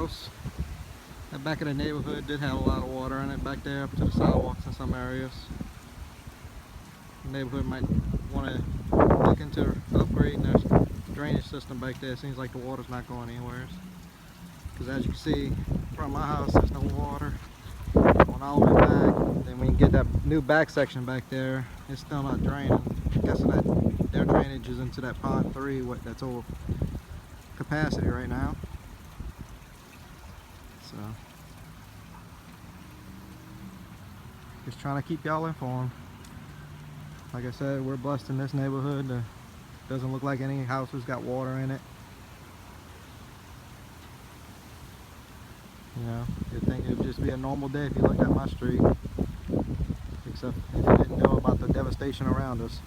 house. The back of the neighborhood did have a lot of water in it back there up to the sidewalks in some areas. The neighborhood might want to look into upgrading their drainage system back there. It seems like the water's not going anywhere. Because as you can see, from my house there's no water. Going all the way back, then when you get that new back section back there, it's still not draining. I'm guessing that their drainage is into that pond 3 that's over capacity right now. So just trying to keep y'all informed. Like I said, we're blessed in this neighborhood. Doesn't look like any houses got water in it. You know, you'd think it would just be a normal day if you looked at my street, except if you didn't know about the devastation around us.